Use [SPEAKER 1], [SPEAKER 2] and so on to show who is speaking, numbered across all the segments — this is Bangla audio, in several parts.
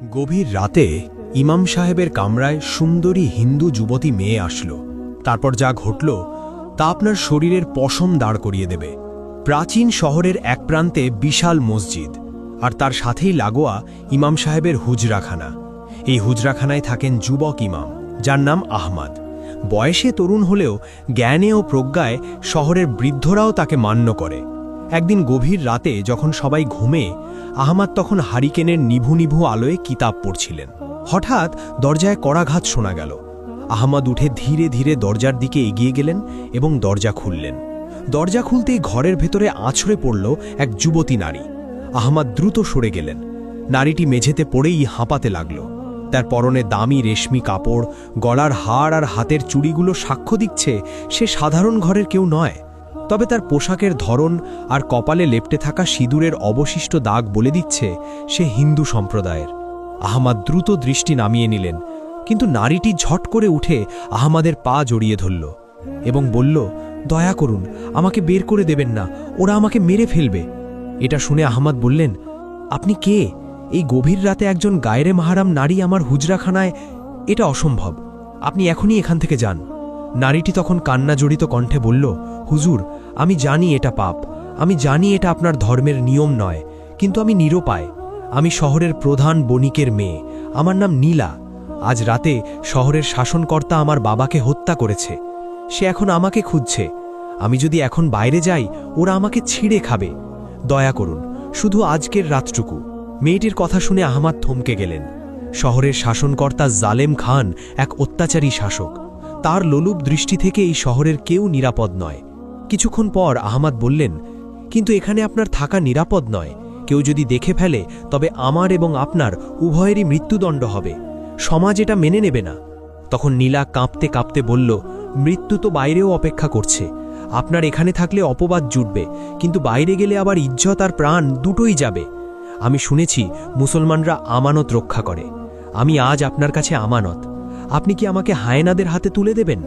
[SPEAKER 1] গভীর রাতে ইমাম সাহেবের কামরায় সুন্দরী হিন্দু যুবতী মেয়ে আসলো। তারপর যা ঘটল তা আপনার শরীরের পশম দাঁড় করিয়ে দেবে। প্রাচীন শহরের এক প্রান্তে বিশাল মসজিদ, আর তার সাথেই লাগোয়া ইমাম সাহেবের হুজরাখানা। এই হুজরাখানায় থাকেন যুবক ইমাম, যার নাম আহমদ। বয়সে তরুণ হলেও জ্ঞানে ও প্রজ্ঞায় শহরের বৃদ্ধরাও তাকে মান্য করে। একদিন গভীর রাতে যখন সবাই ঘুমে, আহমদ তখন হারিকেনের নিভু নিভু আলোয় কিতাব পড়ছিলেন। হঠাৎ দরজায় কড়াঘাত শোনা গেল। আহমদ উঠে ধীরে ধীরে দরজার দিকে এগিয়ে গেলেন এবং দরজা খুললেন। দরজা খুলতেই ঘরের ভেতরে আছড়ে পড়ল এক যুবতী নারী। আহমদ দ্রুত সরে গেলেন। নারীটি মেঝেতে পড়েই হাঁপাতে লাগল। তার পরনে দামি রেশমি কাপড়, গলার হাড় আর হাতের চুড়িগুলো সাক্ষ্য দিচ্ছে সে সাধারণ ঘরের কেউ নয়। তবে তার পোশাকের ধরন আর কপালে লেপ্টে থাকা সিঁদুরের অবশিষ্ট দাগ বলে দিচ্ছে সে হিন্দু সম্প্রদায়ের। আহমদ দ্রুত দৃষ্টি নামিয়ে নিলেন, কিন্তু নারীটি ঝট করে উঠে আহমদের পা জড়িয়ে ধরল এবং বলল, দয়া করুন, আমাকে বের করে দেবেন না, ওরা আমাকে মেরে ফেলবে। এটা শুনে আহমদ বললেন, আপনি কে? এই গভীর রাতে একজন গায়রে মাহারাম নারী আমার হুজরাখানায়? এটা অসম্ভব, আপনি এখনই এখান থেকে যান। নারীটি তখন কান্না জড়িত কণ্ঠে বলল, হুজুর, আমি জানি এটা পাপ, আমি জানি এটা আপনার ধর্মের নিয়ম নয়, কিন্তু আমি নিরুপায়। আমি শহরের প্রধান বণিকের মেয়ে, আমার নাম নীলা। আজ রাতে শহরের শাসনকর্তা আমার বাবাকে হত্যা করেছে। সে এখন আমাকে খুঁজছে। আমি যদি এখন বাইরে যাই, ওরা আমাকে ছিঁড়ে খাবে। দয়া করুন, শুধু আজকের রাতটুকু। মেয়েটির কথা শুনে আহমদ থমকে গেলেন। শহরের শাসনকর্তা জালেম খান এক অত্যাচারী শাসক। তার লোলুপ দৃষ্টি থেকে এই শহরের কেউ নিরাপদ নয়। কিছুক্ষণ পর আহমদ বললেন, কিন্তু এখানে আপনার থাকা নিরাপদ নয়। কেউ যদি দেখে ফেলে তবে আমার এবং আপনার উভয়েরই মৃত্যুদণ্ড হবে। সমাজ এটা মেনে নেবে না। তখন নীলা কাঁপতে কাঁপতে বলল, মৃত্যু তো বাইরেও অপেক্ষা করছে। আপনার এখানে থাকলে অপবাদ জুটবে, কিন্তু বাইরে গেলে আবার ইজ্জত আর প্রাণ দুটোই যাবে। আমি শুনেছি মুসলমানরা আমানত রক্ষা করে। আমি আজ আপনার কাছে আমানত। আপনি কি আমাকে হায়েনাদের হাতে তুলে দেবেন?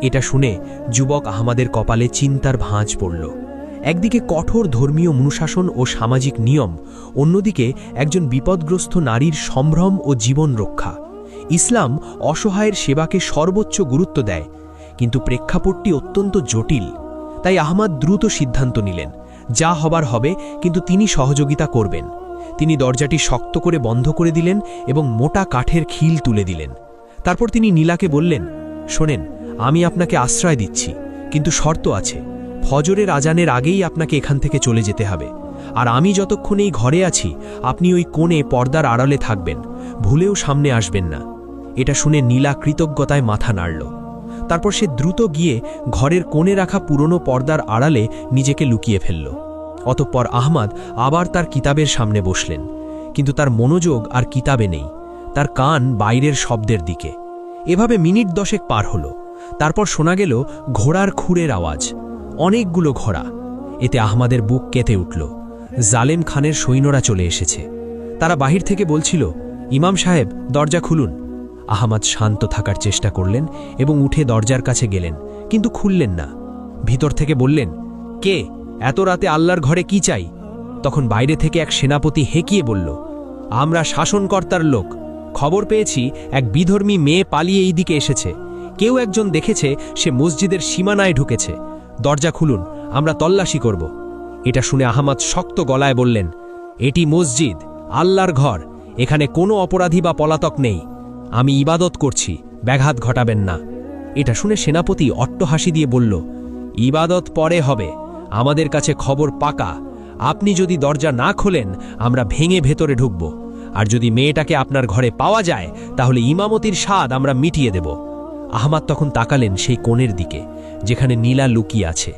[SPEAKER 1] এটা শুনে যুবক আহমদের কপালে চিন্তার ভাঁজ পড়ল। একদিকে কঠোর ধর্মীয় অনুশাসন ও সামাজিক নিয়ম, অন্যদিকে একজন বিপদগ্রস্ত নারীর সম্ভ্রম ও জীবন রক্ষা। ইসলাম অসহায়ের সেবাকে সর্বোচ্চ গুরুত্ব দেয়, কিন্তু প্রেক্ষাপটটি অত্যন্ত জটিল। তাই আহমদ দ্রুত সিদ্ধান্ত নিলেন, যা হবার হবে, কিন্তু তিনি সহযোগিতা করবেন। তিনি দরজাটি শক্ত করে বন্ধ করে দিলেন এবং মোটা কাঠের খিল তুলে দিলেন। তারপর তিনি নীলাকে বললেন, শোনেন, আমি আপনাকে আশ্রয় দিচ্ছি, কিন্তু শর্ত আছে। ফজরের আজানের আগেই আপনাকে এখান থেকে চলে যেতে হবে। আর আমি যতক্ষণ এই ঘরে আছি, আপনি ওই কোণে পর্দার আড়ালে থাকবেন, ভুলেও সামনে আসবেন না। এটা শুনে নীলা কৃতজ্ঞতায় মাথা নাড়ল। তারপর সে দ্রুত গিয়ে ঘরের কোণে রাখা পুরনো পর্দার আড়ালে নিজেকে লুকিয়ে ফেলল। অতঃপর আহমদ আবার তার কিতাবের সামনে বসলেন, কিন্তু তার মনোযোগ আর কিতাবে নেই। তার কান বাইরের শব্দের দিকে। এভাবে মিনিট 10 পার হল। তারপর শোনা গেল ঘোড়ার খুরের আওয়াজ, অনেকগুলো ঘোড়া। এতে আহমদের বুক কেঁপে উঠল। জালেম খানের সৈন্যরা চলে এসেছে। তারা বাহির থেকে বলছিল, ইমাম সাহেব, দরজা খুলুন। আহমদ শান্ত থাকার চেষ্টা করলেন এবং উঠে দরজার কাছে গেলেন, কিন্তু খুললেন না। ভিতর থেকে বললেন, কে? এত রাতে আল্লাহর ঘরে কি চাই? তখন বাইরে থেকে এক সেনাপতি হেঁকিয়ে বলল, আমরা শাসনকর্তার লোক। খবর পেয়েছি এক বিধর্মী মেয়ে পালিয়ে এই দিকে এসেছে। কেউ একজন দেখেছে সে মসজিদের সীমানায় ঢুকেছে। দরজা খুলুন, আমরা তল্লাশি করব। এটা শুনে আহমদ শক্ত গলায় বললেন, এটি মসজিদ, আল্লাহর ঘর। এখানে কোনো অপরাধী বা পলাতক নেই। আমি ইবাদত করছি, ব্যাঘাত ঘটাবেন না। এটা শুনে সেনাপতি অট্টহাসি দিয়ে বলল, ইবাদত পরে হবে, আমাদের কাছে খবর পাকা। আপনি যদি দরজা না খোলেন, আমরা ভেঙে ভেতরে ঢুকব। আর যদি মেয়েটাকে আপনার ঘরে পাওয়া যায়, তাহলে ইমামতির স্বাদ আমরা মিটিয়ে দেব। আহমদ তখন তাকালেন সেই কোণের দিকে, যেখানে নীলা লুকিয়ে আছে।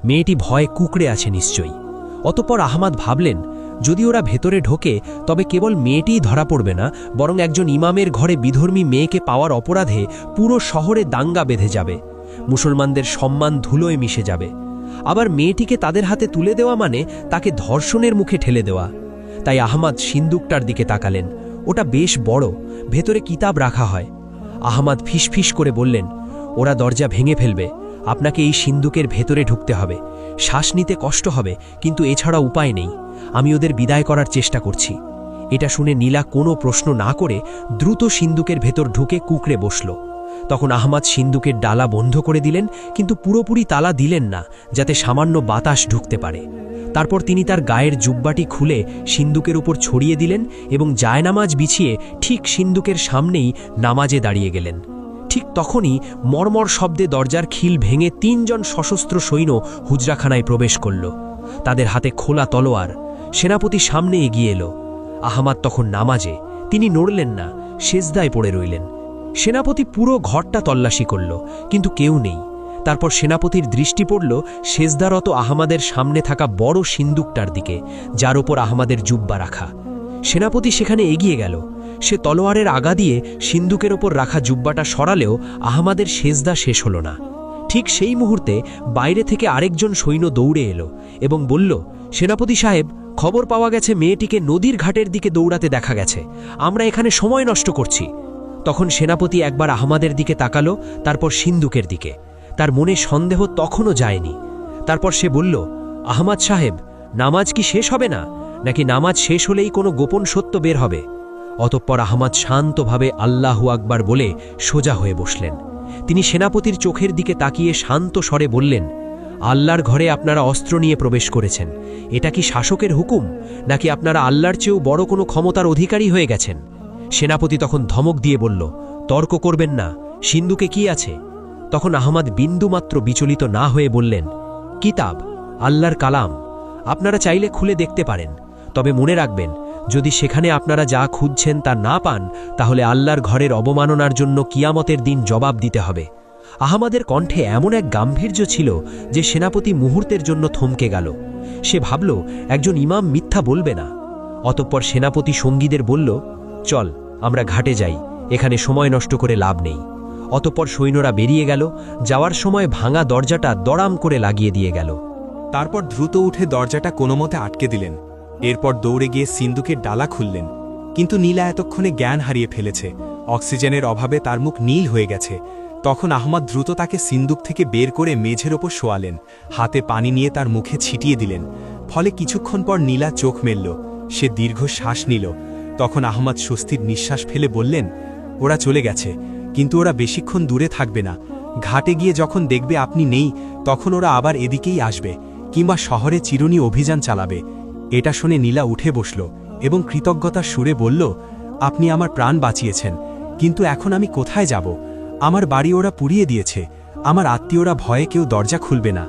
[SPEAKER 1] মেয়েটি ভয়ে কুঁকড়ে আছে নিশ্চয়ই। অতঃপর আহমদ ভাবলেন, যদি ওরা ভেতরে ঢোকে, তবে কেবল মেয়েটিই ধরা পড়বে না, বরং একজন ইমামের ঘরে বিধর্মী মেয়েকে পাওয়ার অপরাধে পুরো শহরে দাঙ্গা বেঁধে যাবে। মুসলমানদের সম্মান ধুলোয় মিশে যাবে। আবার মেয়েটিকে তাদের হাতে তুলে দেওয়া মানে তাকে ধর্ষণের মুখে ঠেলে দেওয়া। তাই আহমদ সিন্দুকটার দিকে তাকালেন। ওটা বেশ বড়, ভেতরে কিতাব রাখা হয়। আহমদ ফিসফিস করে বললেন, ওরা দরজা ভেঙে ফেলবে, আপনাকে এই সিন্দুকের ভেতরে ঢুকতে হবে। শ্বাস নিতে কষ্ট হবে, কিন্তু এছাড়া উপায় নেই। আমি ওদের বিদায় করার চেষ্টা করছি। এটা শুনে নীলা কোনো প্রশ্ন না করে দ্রুত সিন্দুকের ভেতর ঢুকে কুঁকড়ে বসল। তখন আহমাদ সিন্দুকের ডালা বন্ধ করে দিলেন, কিন্তু পুরোপুরি তালা দিলেন না, যাতে সামান্য বাতাস ঢুকতে পারে। তারপর তিনি তার গায়ের জুব্বাটি খুলে সিন্দুকের উপর ছড়িয়ে দিলেন এবং জায়নামাজ বিছিয়ে ঠিক সিন্দুকের সামনেই নামাজে দাঁড়িয়ে গেলেন। ঠিক তখনই মর্মর শব্দে দরজার খিল ভেঙে ৩ জন সশস্ত্র সৈন্য হুজরাখানায় প্রবেশ করল। তাদের হাতে খোলা তলোয়ার। সেনাপতি সামনে এগিয়ে এলো। আহমাদ তখন নামাজে, তিনি নড়লেন না, সেজদায় পড়ে রইলেন। সেনাপতি পুরো ঘরটা তল্লাশি করল, কিন্তু কেউ নেই। তারপর সেনাপতির দৃষ্টি পড়ল সেজদারত আহমাদের সামনে থাকা বড় সিন্দুকটার দিকে, যার ওপর আহমাদের জুব্বা রাখা। সেনাপতি সেখানে এগিয়ে গেল। সে তলোয়ারের আগা দিয়ে সিন্দুকের ওপর রাখা জুব্বাটা সরালেও আহমাদের সেজদা শেষ হল না। ঠিক সেই মুহূর্তে বাইরে থেকে আরেকজন সৈন্য দৌড়ে এলো এবং বলল, সেনাপতি সাহেব, খবর পাওয়া গেছে মেয়েটিকে নদীর ঘাটের দিকে দৌড়াতে দেখা গেছে। আমরা এখানে সময় নষ্ট করছি। তখন সেনাপতি একবার আহমাদের দিকে তাকালো, তারপর সিন্দুকের দিকে। তার মনে সন্দেহ তখনও যায়নি। তারপর সে বলল, আহমাদ সাহেব, নামাজ কি শেষ হবে না, নাকি নামাজ শেষ হলেই কোনো গোপন সত্য বের হবে? অতঃপর আহমাদ শান্তভাবে আল্লাহু আকবার বলে সোজা হয়ে বসলেন। তিনি সেনাপতির চোখের দিকে তাকিয়ে শান্ত স্বরে বললেন, আল্লাহর ঘরে আপনারা অস্ত্র নিয়ে প্রবেশ করেছেন। এটা কি শাসকের হুকুম, নাকি আপনারা আল্লাহর চেয়েও বড় কোনো ক্ষমতার অধিকারী হয়ে গেছেন? সেনাপতি তখন ধমক দিয়ে বলল, তর্ক করবেন না, সিন্দুকে কি আছে? তখন আহমাদ বিন্দুমাত্র বিচলিত না হয়ে বললেন, কিতাব, আল্লাহর কালাম। আপনারা চাইলে খুলে দেখতে পারেন, তবে মনে রাখবেন, যদি সেখানে আপনারা যা খুঁজছেন তা না পান, তাহলে আল্লাহর ঘরের অবমাননার জন্য কিয়ামতের দিন জবাব দিতে হবে। আহমাদের কণ্ঠে এমন এক গাম্ভীর্য ছিল যে সেনাপতি মুহূর্তের জন্য থমকে গেল। সে ভাবল, একজন ইমাম মিথ্যা বলবে না। অতঃপর সেনাপতি সঙ্গীদের বলল, চল আমরা ঘাটে যাই, এখানে সময় নষ্ট করে লাভ নেই। অতঃপর সৈন্যরা বেরিয়ে গেল। যাওয়ার সময় ভাঙা দরজাটা দড়াম করে লাগিয়ে দিয়ে গেল।
[SPEAKER 2] তারপর দ্রুত উঠে দরজাটা কোনোমতে আটকে দিলেন। এরপর দৌড়ে গিয়ে সিন্দুকের ডালা খুললেন। কিন্তু নীলা এতক্ষণে জ্ঞান হারিয়ে ফেলেছে। অক্সিজেনের অভাবে তার মুখ নীল হয়ে গেছে। তখন আহমাদ দ্রুত তাকে সিন্দুক থেকে বের করে মেঝের ওপর শোয়ালেন। হাতে পানি নিয়ে তার মুখে ছিটিয়ে দিলেন। ফলে কিছুক্ষণ পর নীলা চোখ মেলল। সে দীর্ঘ শ্বাস নিল। তখন আহমাদ স্বস্তির নিঃশ্বাস ফেলে বললেন, ওরা চলে গেছে, কিন্তু ওরা বেশিক্ষণ দূরে থাকবে না। ঘাটে গিয়ে যখন দেখবে আপনি নেই, তখন ওরা আবার এদিকেই আসবে, কিংবা শহরে চিরুনি অভিযান চালাবে। এটা শুনে নীলা উঠে বসল এবং কৃতজ্ঞতার সুরে বলল, আপনি আমার প্রাণ বাঁচিয়েছেন, কিন্তু এখন আমি কোথায় যাব? আমার বাড়ি ওরা পুড়িয়ে দিয়েছে। আমার আত্মীয়রা ভয়ে কেউ দরজা খুলবে না।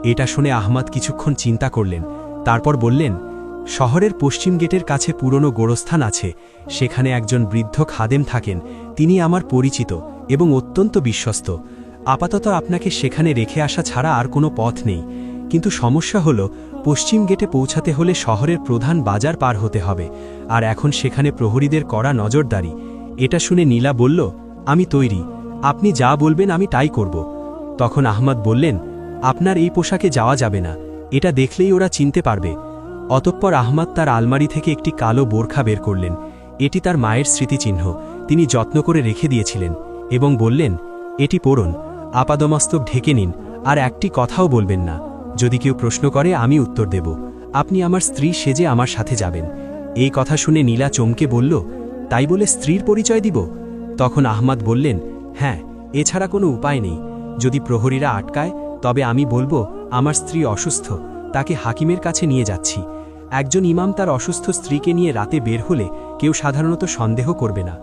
[SPEAKER 2] এটা শুনে আহমাদ কিছুক্ষণ চিন্তা করলেন। তারপর বললেন, শহরের পশ্চিম গেটের কাছে পুরনো গোরস্থান আছে। সেখানে একজন বৃদ্ধ খাদেম থাকেন। তিনি আমার পরিচিত এবং অত্যন্ত বিশ্বস্ত। আপাতত আপনাকে সেখানে রেখে আসা ছাড়া আর কোনো পথ নেই। কিন্তু সমস্যা হলো, পশ্চিম গেটে পৌঁছাতে হলে শহরের প্রধান বাজার পার হতে হবে, আর এখন সেখানে প্রহরীদের কড়া নজরদারি। এটা শুনে নীলা বলল, আমি তৈরি, আপনি যা বলবেন আমি তাই করব। তখন আহমাদ বললেন, আপনার এই পোশাকে যাওয়া যাবে না, এটা দেখলেই ওরা চিনতে পারবে। অতঃপর আহমাদ তার আলমারি থেকে একটি কালো বোরখা বের করলেন। এটি তার মায়ের স্মৃতিচিহ্ন, তিনি যত্ন করে রেখে দিয়েছিলেন, এবং বললেন, এটি পরুন, আপাদমস্তক ঢেকে নিন, আর একটি কথাও বলবেন না। যদি কেউ প্রশ্ন করে আমি উত্তর দেব। আপনি আমার স্ত্রী সেজে আমার সাথে যাবেন। এই কথা শুনে নীলা চমকে বলল, তাই বলে স্ত্রীর পরিচয় দিব? তখন আহমাদ বললেন, হ্যাঁ, এছাড়া কোনো উপায় নেই। যদি প্রহরীরা আটকায়, তবে আমি বলবো আমার স্ত্রী অসুস্থ, তাকে হাকিমের কাছে নিয়ে যাচ্ছি। একজন ইমাম তার অসুস্থ স্ত্রীকে নিয়ে রাতে বের হলে কেউ সাধারণত সন্দেহ করবে না।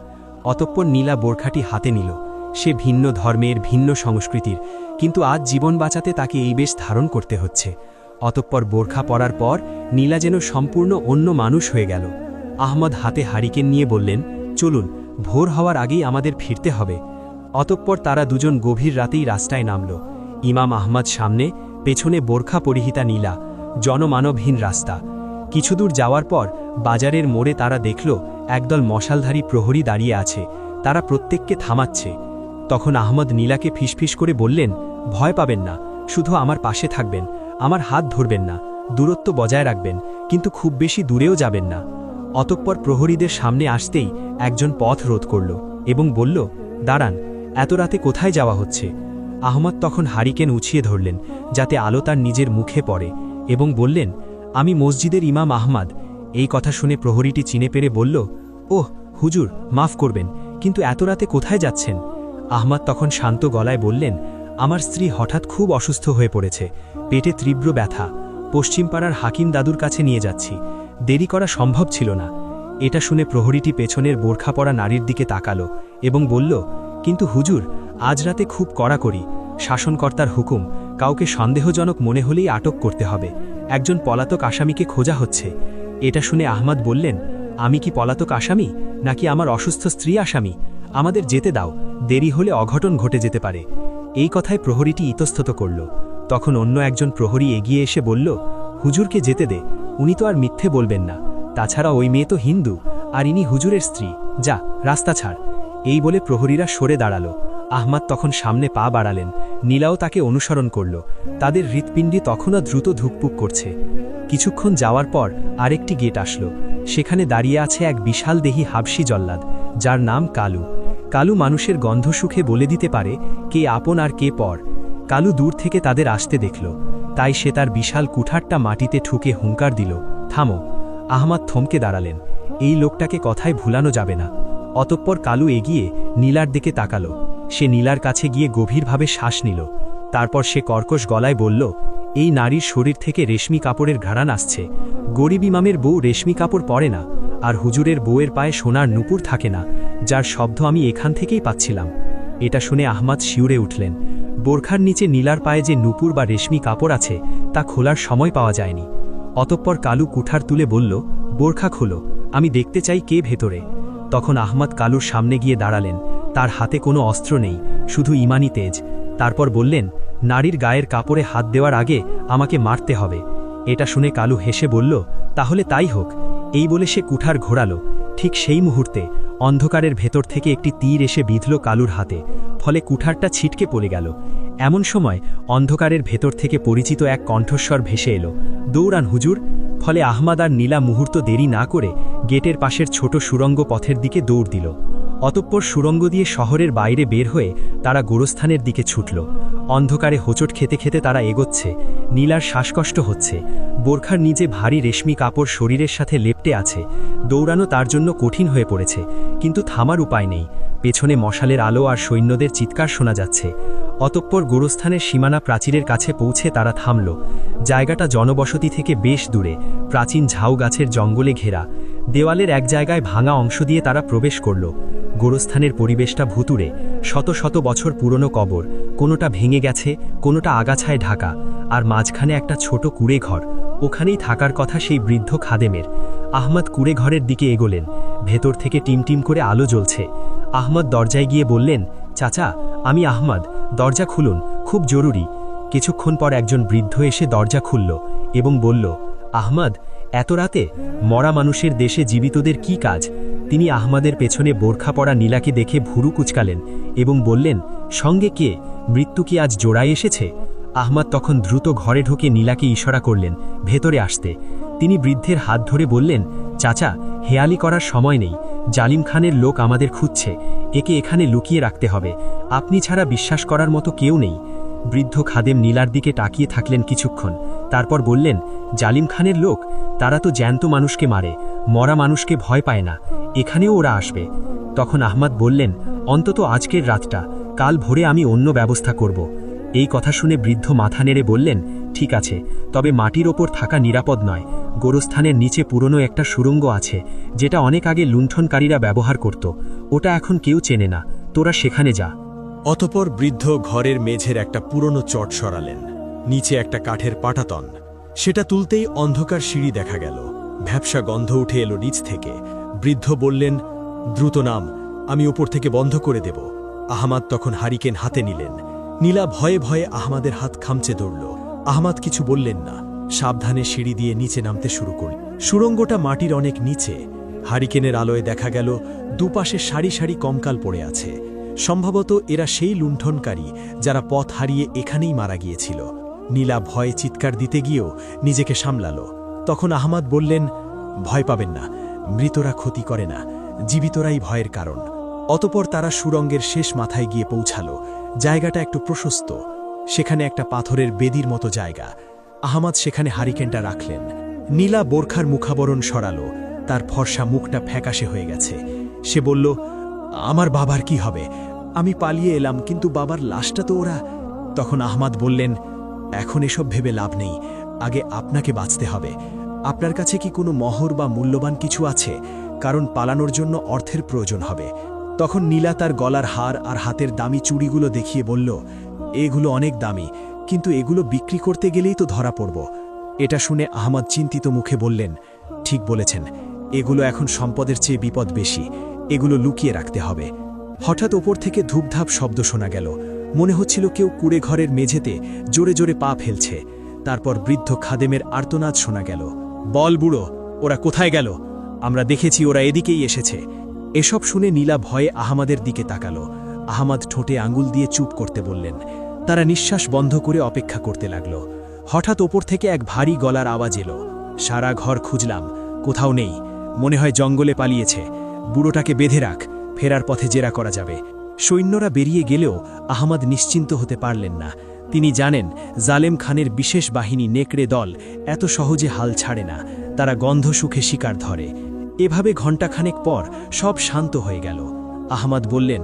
[SPEAKER 2] অতঃপর নীলা বোরখাটি হাতে নিল। সে ভিন্ন ধর্মের, ভিন্ন সংস্কৃতির, কিন্তু আজ জীবন বাঁচাতে তাকে এই বেশ ধারণ করতে হচ্ছে। অতঃপর বোরখা পরার পর নীলা যেন সম্পূর্ণ অন্য মানুষ হয়ে গেল। আহমদ হাতে হারিকেন নিয়ে বললেন, চলুন, ভোর হওয়ার আগেই আমাদের ফিরতে হবে। অতঃপর তারা দুজন গভীর রাতেই রাস্তায় নামল। ইমাম আহমদ সামনে, পেছনে বোরখা পরিহিতা নীলা। জনমানবহীন রাস্তা। কিছুদূর যাওয়ার পর বাজারের মোড়ে তারা দেখল একদল মশালধারী প্রহরী দাঁড়িয়ে আছে। তারা প্রত্যেককে থামাচ্ছে। তখন আহমদ নীলাকে ফিসফিস করে বললেন, ভয় পাবেন না, শুধু আমার পাশে থাকবেন, আমার হাত ধরবেন না, দূরত্ব বজায় রাখবেন, কিন্তু খুব বেশি দূরেও যাবেন না। অতঃপর প্রহরীদের সামনে আসতেই একজন পথ রোধ করল এবং বলল, দাঁড়ান, এত রাতে কোথায় যাওয়া হচ্ছে? আহমদ তখন হারিকেন উছিয়ে ধরলেন, যাতে আলো তার নিজের মুখে পড়ে, এবং বললেন, আমি মসজিদের ইমাম আহমদ। এই কথা শুনে প্রহরীটি চিনে পেরে বলল, ওহ হুজুর, মাফ করবেন, কিন্তু এত রাতে কোথায় যাচ্ছেন? আহমাদ তখন শান্ত গলায় বললেন, আমার স্ত্রী হঠাৎ খুব অসুস্থ হয়ে পড়েছে, পেটে তীব্র ব্যথা, পশ্চিম পাড়ার হাকিম দাদুর কাছে নিয়ে যাচ্ছি, দেরি করা সম্ভব ছিল না। এটা শুনে প্রহরীটি পেছনের বোরখা পরা নারীর দিকে তাকালো এবং বলল, কিন্তু হুজুর, আজ রাতে খুব কড়াকড়ি, শাসনকর্তার হুকুম, কাউকে সন্দেহজনক মনে হলেই আটক করতে হবে, একজন পলাতক আসামিকে খোঁজা হচ্ছে। এটা শুনে আহমাদ বললেন, আমি কি পলাতক আসামি, নাকি আমার অসুস্থ স্ত্রী আসামি? আমাদের যেতে দাও, দেরি হলে অঘটন ঘটে যেতে পারে। এই কথায় প্রহরীটি ইতস্তত করল। তখন অন্য একজন প্রহরী এগিয়ে এসে বলল, হুজুরকে যেতে দে, উনি তো আর মিথ্যে বলবেন না, তাছাড়া ওই মেয়ে তো হিন্দু, আর ইনি হুজুরের স্ত্রী, যা রাস্তা ছাড়। এই বলে প্রহরীরা সরে দাঁড়ালো। আহমাদ তখন সামনে পা বাড়ালেন, নীলাও তাকে অনুসরণ করল। তাদের হৃৎপিণ্ডি তখনও দ্রুত ধুকপুক করছে। কিছুক্ষণ যাওয়ার পর আরেকটি গেট আসলো। সেখানে দাঁড়িয়ে আছে এক বিশাল দেহী হাবশি জল্লাদ, যার নাম কালু। কালু মানুষের গন্ধ সুখে বলে দিতে পারে কে আপন আর কে পর। কালু দূর থেকে তাদের আসতে দেখল, তাই সে তার বিশাল কুঠারটা মাটিতে ঠুকে হুঙ্কার দিল, থামো। আহমাদ থমকে দাঁড়ালেন, এই লোকটাকে কথায় ভুলানো যাবে না। অতঃপর কালু এগিয়ে নীলার দিকে তাকালো। সে নীলার কাছে গিয়ে গভীরভাবে শ্বাস নিল। তারপর সে কর্কশ গলায় বলল, এই নারীর শরীর থেকে রেশমি কাপড়ের ঘ্রাণ আসছে। গরিব ইমামের বউ রেশমি কাপড় পরে না, আর হুজুরের বউয়ের পায়ে সোনার নুপুর থাকে না, যার শব্দ আমি এখান থেকেই পাচ্ছিলাম। এটা শুনে আহমাদ শিউরে উঠলেন। বোরখার নিচে নীলার পায়ে যে নুপুর বা রেশমি কাপড় আছে তা খোলার সময় পাওয়া যায়নি। অতঃপর কালু কুঠার তুলে বলল, বোরখা খোলো, আমি দেখতে চাই কে ভেতরে। তখন আহমাদ কালুর সামনে গিয়ে দাঁড়ালেন। তার হাতে কোনো অস্ত্র নেই, শুধু ইমানি তেজ। তারপর বললেন, নারীর গায়ের কাপড়ে হাত দেওয়ার আগে আমাকে মারতে হবে। এটা শুনে কালু হেসে বলল, তাহলে তাই হোক। এই বলে সে কুঠার ঘোরালো। ঠিক সেই মুহূর্তে অন্ধকারের ভেতর থেকে একটি তীর এসে বিঁধল কালুর হাতে, ফলে কুঠারটা ছিটকে পড়ে গেল। এমন সময় অন্ধকারের ভেতর থেকে পরিচিত এক কণ্ঠস্বর ভেসে এলো, দৌড়ান হুজুর। ফলে আহমাদ আর নীলা মুহূর্ত দেরি না করে গেটের পাশের ছোট সুড়ঙ্গ পথের দিকে দৌড় দিল। অতঃপর সুড়ঙ্গ দিয়ে শহরের বাইরে বের হয়ে তারা গোরস্থানের দিকে ছুটল। অন্ধকারে হোঁচট খেতে খেতে তারা এগোচ্ছে। নীলার শ্বাসকষ্ট হচ্ছে, বোরখার নিচে ভারী রেশমি কাপড় শরীরের সাথে লেপ্টে আছে। দৌড়ানো তার জন্য কঠিন হয়ে পড়েছে, কিন্তু থামার উপায় নেই। পেছনে মশালের আলো আর সৈন্যদের চিৎকার শোনা যাচ্ছে। অতঃপর গোরস্থানের সীমানা প্রাচীরের কাছে পৌঁছে তারা থামল। জায়গাটা জনবসতি থেকে বেশ দূরে, প্রাচীন ঝাউ গাছের জঙ্গলে ঘেরা। দেওয়ালের এক জায়গায় ভাঙা অংশ দিয়ে তারা প্রবেশ করল। গোরস্থানের পরিবেশটা ভুতুড়ে, শত শত বছর পুরনো কবর, কোনোটা ভেঙে গেছে, কোনোটা আগাছায় ঢাকা, আর মাঝখানে একটা ছোট কুঁড়ে ঘর। ওখানেই থাকার কথা সেই বৃদ্ধ খাদেমের। আহমদ কুঁড়ে ঘরের দিকে এগোলেন। ভেতর থেকে টিমটিম করে আলো জ্বলছে। আহমদ দরজায় গিয়ে বললেন, চাচা, আমি আহমদ, দরজা খুলুন, খুব জরুরি। কিছুক্ষণ পর একজন বৃদ্ধ এসে দরজা খুলল এবং বলল, আহমদ, এত রাতে মরা মানুষের দেশে জীবিতদের কি কাজ? তিনি আহমদের পেছনে বোরখা পরা নীলাকে দেখে ভুরু কুচকালেন এবং বললেন, সঙ্গে কে? মৃত্যু কি আজ জোড়ায় এসেছে? আহমদ তখন দ্রুত ঘরে ঢুকে নীলাকে ইশারা করলেন ভেতরে আসতে। তিনি বৃদ্ধের হাত ধরে বললেন, চাচা, হেয়ালি করার সময় নেই, জালিম খানের লোক আমাদের খুঁজছে, একে এখানে লুকিয়ে রাখতে হবে, আপনি ছাড়া বিশ্বাস করার মতো কেউ নেই। বৃদ্ধ খাদেম নীলার দিকে তাকিয়ে থাকলেন কিছুক্ষণ, তারপর বললেন, জালিম খানের লোক? তারা তো জ্যান্ত মানুষকে মারে, মরা মানুষকে ভয় পায় না, এখানেও ওরা আসবে। তখন আহমদ বললেন, অন্তত আজকের রাতটা, কাল ভোরে আমি অন্য ব্যবস্থা করব। এই কথা শুনে বৃদ্ধ মাথা নেড়ে বললেন, ঠিক আছে, তবে মাটির ওপর থাকা নিরাপদ নয়। গোরস্থানের নিচে পুরনো একটা সুড়ঙ্গ আছে, যেটা অনেক আগে লুণ্ঠনকারীরা ব্যবহার করত, ওটা এখন কেউ চেনে না, তোরা সেখানে যা।
[SPEAKER 1] অতপর বৃদ্ধ ঘরের মেঝের একটা পুরনো চট সরালেন। নিচে একটা কাঠের পাটাতন, সেটা তুলতেই অন্ধকার সিঁড়ি দেখা গেল। ভ্যাপসা গন্ধ উঠে এলো নিচ থেকে। বৃদ্ধ বললেন, দ্রুত নাম, আমি ওপর থেকে বন্ধ করে দেব। আহমাদ তখন হারিকেন হাতে নিলেন। নীলা ভয়ে ভয়ে আহমাদের হাত খামচে ধরল। আহমাদ কিছু বললেন না, সাবধানে সিঁড়ি দিয়ে নিচে নামতে শুরু করল। সুড়ঙ্গটা মাটির অনেক নিচে। হারিকেনের আলোয় দেখা গেল দুপাশে সারি সারি কঙ্কাল পড়ে আছে। সম্ভবত এরা সেই লুণ্ঠনকারী যারা পথ হারিয়ে এখানেই মারা গিয়েছিল। নীলা ভয়ে চিৎকার দিতে গিয়েও নিজেকে সামলালো। তখন আহমাদ বললেন, ভয় পাবেন না, মৃতরা ক্ষতি করে না, জীবিতরাই ভয়ের কারণ। অতপর তারা সুড়ঙ্গের শেষ মাথায় গিয়ে পৌঁছালো। জায়গাটা একটু প্রশস্ত, সেখানে একটা পাথরের বেদির মতো জায়গা। আহমাদ সেখানে হারিকেনটা রাখলেন। নীলা বোরখার মুখাবরণ সরালো, তার ফর্সা মুখটা ফ্যাকাশে হয়ে গেছে। সে বলল, আমার বাবার কি হবে? আমি পালিয়ে এলাম, কিন্তু বাবার লাশটা তো ওরা। তখন আহমাদ বললেন, এখন এসব ভেবে লাভ নেই, আগে আপনাকে বাঁচতে হবে। আপনার কাছে কি কোনো মোহর বা মূল্যবান কিছু আছে? কারণ পালানোর জন্য অর্থের প্রয়োজন হবে। তখন নীলা তার গলার হার আর হাতের দামি চুড়িগুলো দেখিয়ে বলল, এগুলো অনেক দামি, কিন্তু এগুলো বিক্রি করতে গেলেই তো ধরা পড়ব। এটা শুনে আহমাদ চিন্তিত মুখে বললেন, ঠিক বলেছেন, এগুলো এখন সম্পদের চেয়ে বিপদ বেশি, এগুলো লুকিয়ে রাখতে হবে। হঠাৎ ওপর থেকে ধূপধাপ শব্দ শোনা গেল, মনে হচ্ছিল কেউ কুড়ে ঘরের মেঝেতে জোরে জোরে পা ফেলছে। তারপর বৃদ্ধ খাদেমের আর্তনাদ শোনা গেল, বল বুড়ো, ওরা কোথায় গেল? আমরা দেখেছি ওরা এদিকেই এসেছে। এসব শুনে নীলা ভয়ে আহমাদের দিকে তাকালো। আহমাদ ঠোঁটে আঙুল দিয়ে চুপ করতে বললেন। তারা নিঃশ্বাস বন্ধ করে অপেক্ষা করতে লাগল। হঠাৎ ওপর থেকে এক ভারী গলার আওয়াজ এলো। সারা ঘর খুঁজলাম, কোথাও নেই, মনে হয় জঙ্গলে পালিয়েছে। বুড়োটাকে বেঁধে রাখ, ফেরার পথে জেরা করা যাবে। সৈন্যরা বেরিয়ে গেলেও আহমাদ নিশ্চিন্ত হতে পারলেন না। তিনি জানেন, জালেম খানের বিশেষ বাহিনী নেকড়ে দল এত সহজে হাল ছাড়ে না, তারা গন্ধ সুখে শিকার ধরে। এভাবে ঘণ্টাখানেক পর সব শান্ত হয়ে গেল। আহমাদ বললেন,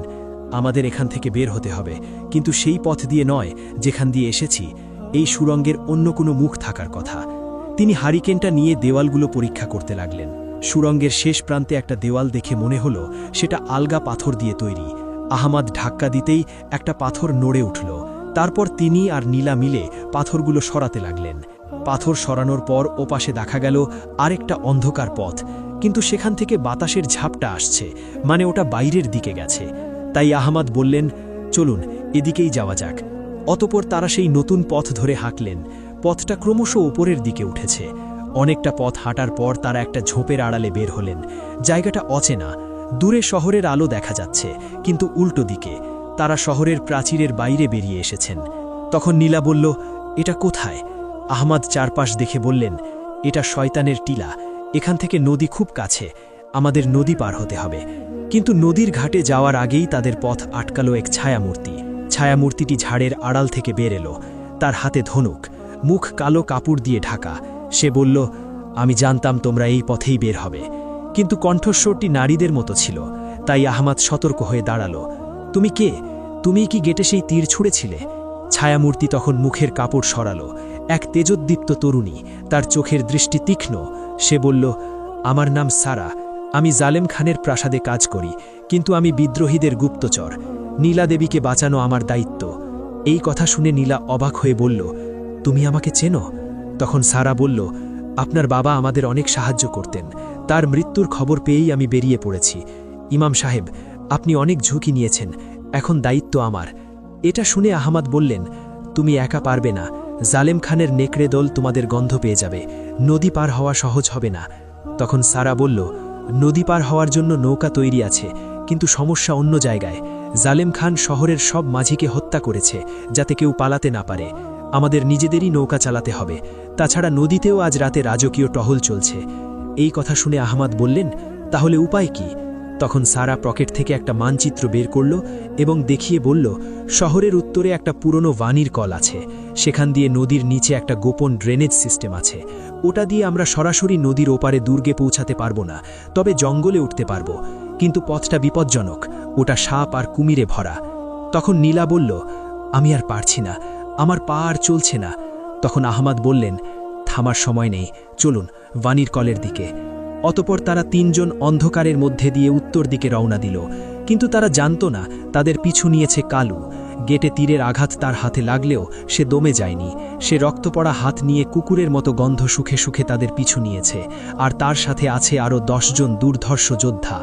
[SPEAKER 1] আমাদের এখান থেকে বের হতে হবে, কিন্তু সেই পথ দিয়ে নয় যেখান দিয়ে এসেছি। এই সুড়ঙ্গের অন্য কোনো মুখ থাকার কথা। তিনি হারিকেনটা নিয়ে দেওয়ালগুলো পরীক্ষা করতে লাগলেন। সুড়ঙ্গের শেষ প্রান্তে একটা দেওয়াল দেখে মনে হলো সেটা আলগা পাথর দিয়ে তৈরি। আহমাদ ধাক্কা দিতেই একটা পাথর নড়ে উঠল। তারপর তিনি আর নীলা মিলে পাথরগুলো সরাতে লাগলেন। পাথর সরানোর পর ওপাশে দেখা গেল আরেকটা অন্ধকার পথ, কিন্তু সেখান থেকে বাতাসের ঝাপটা আসছে, মানে ওটা বাইরের দিকে গেছে। তাই আহমাদ বললেন, চলুন এদিকেই যাওয়া যাক। অতপর তারা সেই নতুন পথ ধরে হাঁটলেন। পথটা ক্রমশ উপরের দিকে উঠেছে। অনেকটা পথ হাঁটার পর তারা একটা ঝোপের আড়ালে বের হলেন। জায়গাটা অচেনা, দূরে শহরের আলো দেখা যাচ্ছে, কিন্তু উল্টো দিকে। তারা শহরের প্রাচীরের বাইরে বেরিয়ে এসেছেন। তখন নীলা বলল, এটা কোথায়? আহমাদ চারপাশ দেখে বললেন, এটা শয়তানের টিলা, এখান থেকে নদী খুব কাছে, আমাদের নদী পার হতে হবে। কিন্তু নদীর ঘাটে যাওয়ার আগেই তাদের পথ আটকালো এক ছায়ামূর্তি। ছায়ামূর্তিটি ঝাড়ের আড়াল থেকে বের এলো, তার হাতে ধনুক, মুখ কালো কাপড় দিয়ে ঢাকা। সে বলল, আমি জানতাম তোমরা এই পথেই বের হবে। কিন্তু কণ্ঠস্বরটি নারীদের মতো ছিল। তাই আহমাদ সতর্ক হয়ে দাঁড়ালো। তুমি কে? তুমি কি গেটে সেই তীর ছুঁড়েছিলে? ছায়ামূর্তি তখন মুখের কাপড় সরালো। এক তেজোদ্দীপ্ত তরুণী, তার চোখের দৃষ্টি তীক্ষ্ণ। সে বলল, আমার নাম সারা, আমি জালেম খানের প্রাসাদে কাজ করি, কিন্তু আমি বিদ্রোহীদের গুপ্তচর। নীলা দেবীকে বাঁচানো আমার দায়িত্ব। এই কথা শুনে নীলা অবাক হয়ে বলল, তুমি আমাকে চেনো? তখন সারা বলল, আপনার বাবা আমাদের অনেক সাহায্য করতেন, তার মৃত্যুর খবর পেয়েই আমি বেরিয়ে পড়েছি। ইমাম সাহেব, আপনি অনেক ঝুঁকি নিয়েছেন, এখন দায়িত্ব আমার। এটা শুনে আহমাদ বললেন, তুমি একা পারবে না, জালেম খানের নেকড়ে দল তোমাদের গন্ধ পেয়ে যাবে, নদী পার হওয়া সহজ হবে না। তখন সারা বলল, নদী পার হওয়ার জন্য নৌকা তৈরি আছে, কিন্তু সমস্যা অন্য জায়গায়। জালেম খান শহরের সব মাঝিকে হত্যা করেছে, যাতে কেউ পালাতে না পারে। আমাদের নিজেদেরই নৌকা চালাতে হবে। তাছাড়া নদীতেও আজ রাতে রাজকীয় টহল চলছে। এই কথা শুনে আহমাদ বললেন, তাহলে উপায় কি? তখন সারা পকেট থেকে একটা মানচিত্র বের করল এবং দেখিয়ে বলল, শহরের উত্তরে একটা পুরনো ওয়ানির কল আছে, সেখান দিয়ে নদীর নিচে একটা গোপন ড্রেনেজ সিস্টেম আছে। ওটা দিয়ে আমরা সরাসরি নদীর ওপারে দুর্গে পৌঁছাতে পারবো না, তবে জঙ্গলে উঠতে পারবো। কিন্তু পথটা বিপজ্জনক, ওটা সাপ আর কুমিরে ভরা। তখন নীলা বলল, আমি আর পারছি না, আমার পা আর চলছে না। তখন আহমাদ বললেন, থামার সময় নেই, চলুন ওয়ানির কলের দিকে। অতপর তারা তিনজন অন্ধকারের মধ্যে দিয়ে উত্তর দিকে রওনা দিল। কিন্তু তারা জানত না তাদের পিছু নিয়েছে কালু। গেটে তীরের আঘাত তার হাতে লাগলেও সে দমে যায়নি। সে রক্তপড়া হাত নিয়ে কুকুরের মতো গন্ধ সুখে সুখে তাদের পিছু নিয়েছে, আর তার সাথে আছে আরও 10 জন দুর্ধর্ষ যোদ্ধা।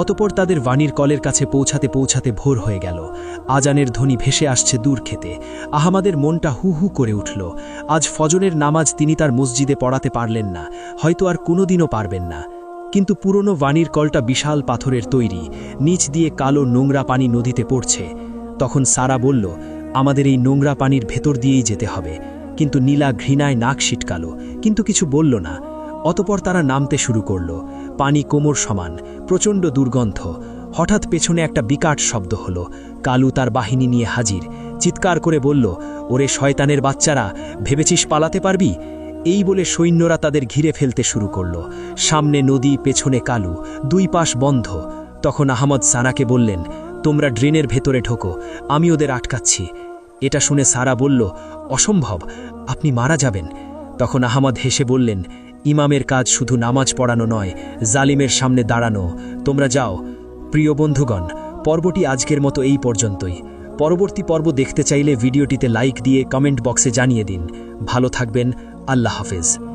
[SPEAKER 1] অতপর তাদের ওয়ানির কলের কাছে পৌঁছাতে পৌঁছাতে ভোর হয়ে গেল। আজানের ধ্বনি ভেসে আসছে দূর খেতে। আহমাদের মনটা হু হু করে উঠল। আজ ফজরের নামাজ তিনি তার মসজিদে পড়াতে পারলেন না, হয়তো আর কোনোদিনও পারবেন না। কিন্তু পুরনো ওয়ানির কলটা বিশাল পাথরের তৈরি, নিচ দিয়ে কালো নোংরা পানি নদীতে পড়ছে। তখন সারা বলল, আমাদের এই নোংরা পানির ভেতর দিয়েই যেতে হবে। কিন্তু নীলা ঘৃণায় নাক সিটকাল, কিন্তু কিছু বলল না। অতপর তারা নামতে শুরু করল। পানি কোমর সমান, প্রচণ্ড দুর্গন্ধ। হঠাৎ পেছনে একটা বিকট শব্দ হলো। কালু তার বাহিনী নিয়ে হাজির। চিৎকার করে বলল, ওরে শয়তানের বাচ্চারা, ভেবেছিস পালাতে পারবি?
[SPEAKER 3] এই বলে সৈন্যরা তাদের ঘিরে ফেলতে শুরু করল। সামনে নদী, পেছনে কালু, দুই পাশ বন্ধ। তখন আহমদ সারাকে বললেন, তোমরা ড্রেনের ভেতরে ঢোকো, আমি ওদের আটকাচ্ছি। এটা শুনে সারা বলল, অসম্ভব, আপনি মারা যাবেন। তখন আহমদ হেসে বললেন, ইমামের কাজ শুধু নামাজ পড়ানো নয়, জালিমের সামনে দাঁড়ানো। তোমরা যাও। প্রিয় বন্ধুগণ, পর্বটি আজকের মতো এই পর্যন্তই। পরবর্তী পর্ব দেখতে চাইলে ভিডিওটিতে লাইক দিয়ে কমেন্ট বক্সে জানিয়ে দিন। ভালো থাকবেন। আল্লাহ হাফেজ।